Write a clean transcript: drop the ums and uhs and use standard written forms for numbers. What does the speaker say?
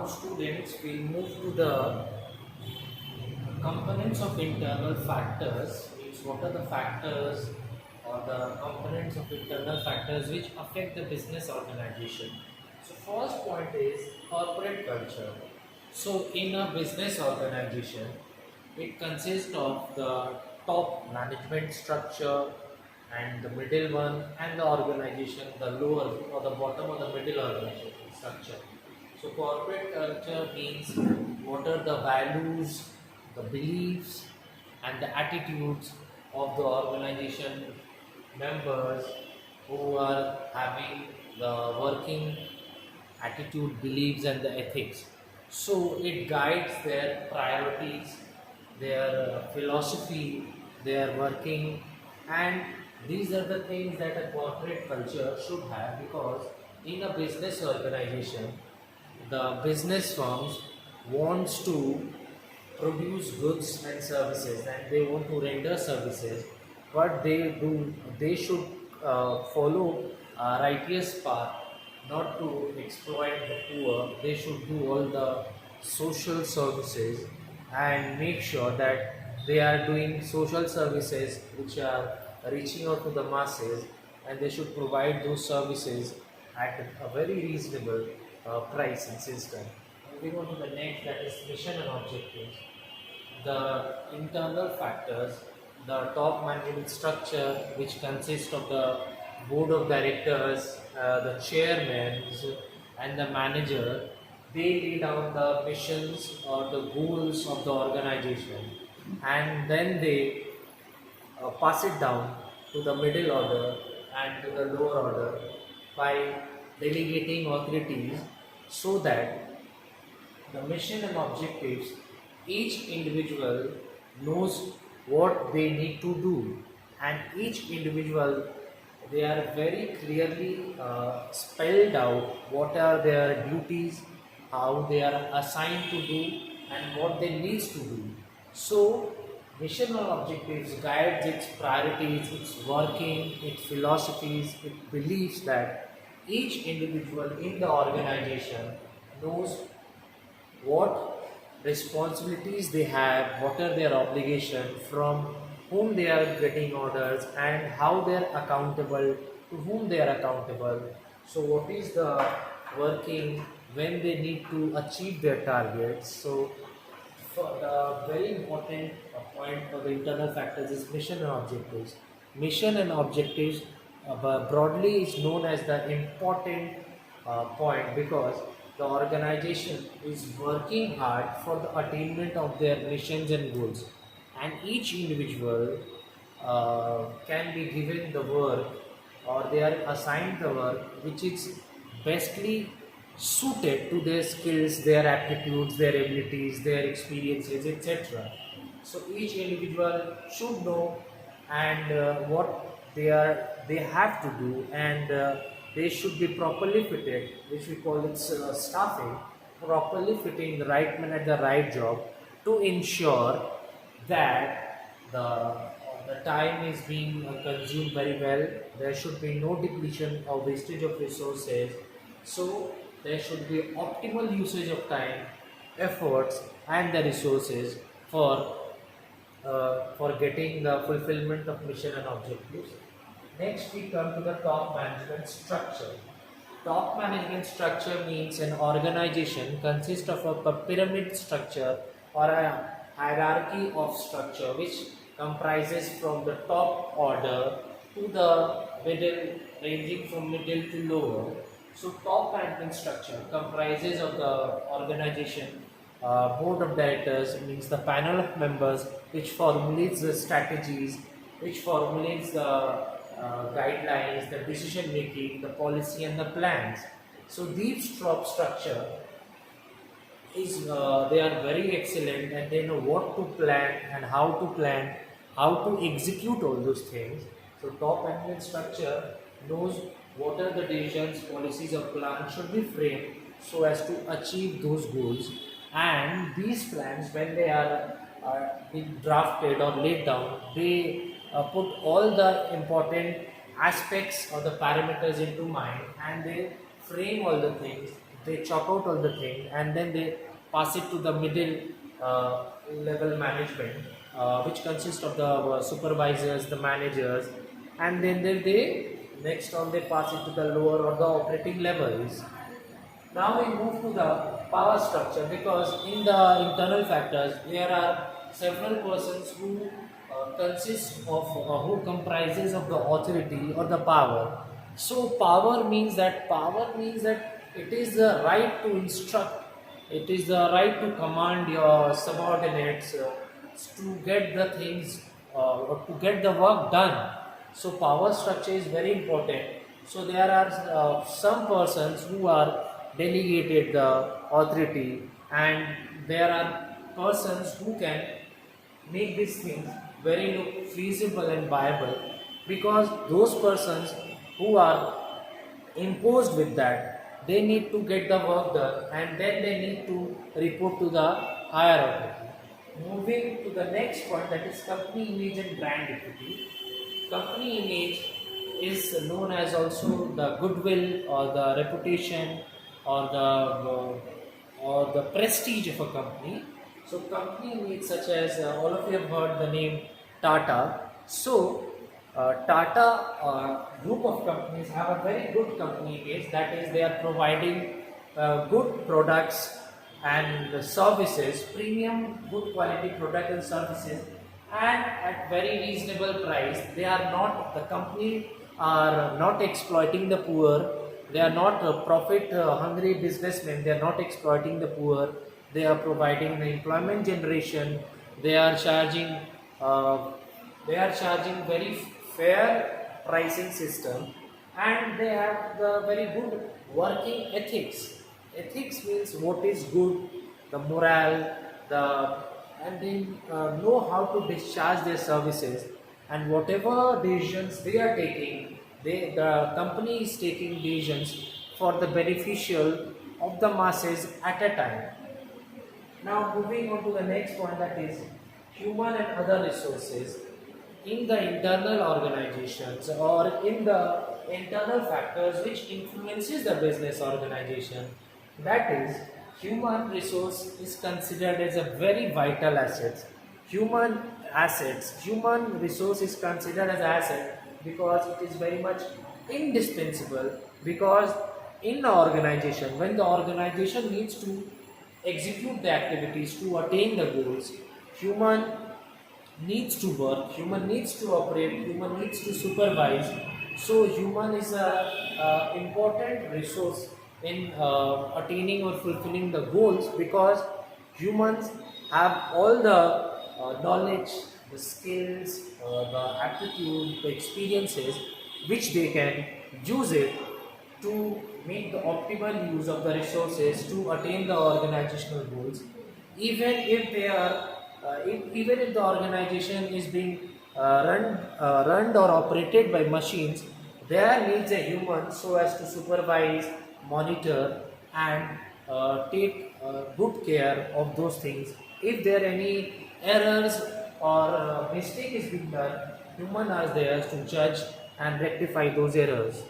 students, we'll move to the components of internal factors. Means what are the factors or the components of internal factors which affect the business organization. So first point is corporate culture. So in a business organization, it consists of the top management structure and the middle one and the organization, the lower or the bottom or the middle organization structure. So corporate culture means what are the values, the beliefs and the attitudes of the organization members who are having the working attitude, beliefs, and the ethics. So it guides their priorities, their philosophy, their working, and these are the things that a corporate culture should have because in a business organization, the business firms wants to produce goods and services and they want to render services, but they should follow a righteous path, not to exploit the poor. They should do all the social services and make sure that they are doing social services which are reaching out to the masses, and they should provide those services at a very reasonable price and system. Moving on to the next, that is mission and objectives. The internal factors, the top management structure, which consists of the board of directors, the chairman, and the manager, they lay down the missions or the goals of the organization, and then they pass it down to the middle order and to the lower order by delegating authorities so that the mission and objectives, each individual knows what they need to do, and each individual, they are very clearly spelled out what are their duties, how they are assigned to do, and what they needs to do. So mission or objectives guides its priorities, its working, its philosophies, its beliefs that each individual in the organization knows what responsibilities they have, what are their obligations, from whom they are getting orders, and how they are accountable, to whom they are accountable. So, what is the working when they need to achieve their targets? So, for the very important point for the internal factors is mission and objectives. Mission and objectives broadly is known as the important point because the organization is working hard for the attainment of their missions and goals, and each individual can be given the work or they are assigned the work which is bestly suited to their skills, their aptitudes, their abilities, their experiences, etc. So each individual should know and what they have to do, and they should be properly fitted, which we call it staffing, properly fitting the right man at the right job to ensure that the time is being consumed very well. There should be no depletion or wastage of resources. So there should be optimal usage of time, efforts, and the resources for getting the fulfillment of mission and objectives. Next, we come to the top management structure. Top management structure means an organization consists of a pyramid structure or a hierarchy of structure which comprises from the top order to the middle, ranging from middle to lower. So, top management structure comprises of the organization board of directors, means the panel of members which formulates the strategies, which formulates the guidelines, the decision making, the policy, and the plans. So these top structure is they are very excellent and they know what to plan, how to execute all those things. So top management structure knows what are the decisions, policies, or plans should be framed so as to achieve those goals, and these plans when they are being drafted or laid down, they put all the important aspects or the parameters into mind, and they frame all the things they chop out all the thing and then they pass it to the middle level management, which consists of the supervisors, the managers, and then they next on they pass it to the lower or the operating levels. Now we move to the power structure, because in the internal factors there are several persons who consist of who comprises of the authority or the power. So power means that it is the right to instruct, it is the right to command your subordinates to get the things or to get the work done. So power structure is very important. So there are some persons who are delegated the authority, and there are persons who can make these things very look feasible and viable, because those persons who are imposed with that, they need to get the work done and then they need to report to the higher authority. Moving to the next point, that is company image and brand equity. Company image is known as also the goodwill or the reputation or the prestige of a company. So company image, such as all of you have heard the name Tata. So Tata group of companies have a very good company image. That is, they are providing good products and services, premium, good quality product and services, and at very reasonable price. They are not, the company are not exploiting the poor. They are not profit hungry businessmen. They are not exploiting the poor. They are providing the employment generation. They are charging uh, very fair pricing system, and they have the very good working ethics. Ethics means what is good, the morale, the and they know how to discharge their services, and whatever decisions they are taking, the company is taking decisions for the beneficial of the masses at a time. Now moving on to the next point, that is human and other resources in the internal organizations or in the internal factors which influences the business organization. That is, human resource is considered as a very vital asset. Human resource is considered as asset because it is very much indispensable, because in the organization, when the organization needs to execute the activities to attain the goals, human needs to work, human needs to operate, human needs to supervise. So human is a important resource in attaining or fulfilling the goals, because humans have all the knowledge, the skills, the aptitude, the experiences which they can use it to make the optimal use of the resources to attain the organizational goals. Even if they are even if the organization is being run or operated by machines, there needs a human so as to supervise, monitor, and take good care of those things. If there are any errors or mistake is being done, human are there to judge and rectify those errors.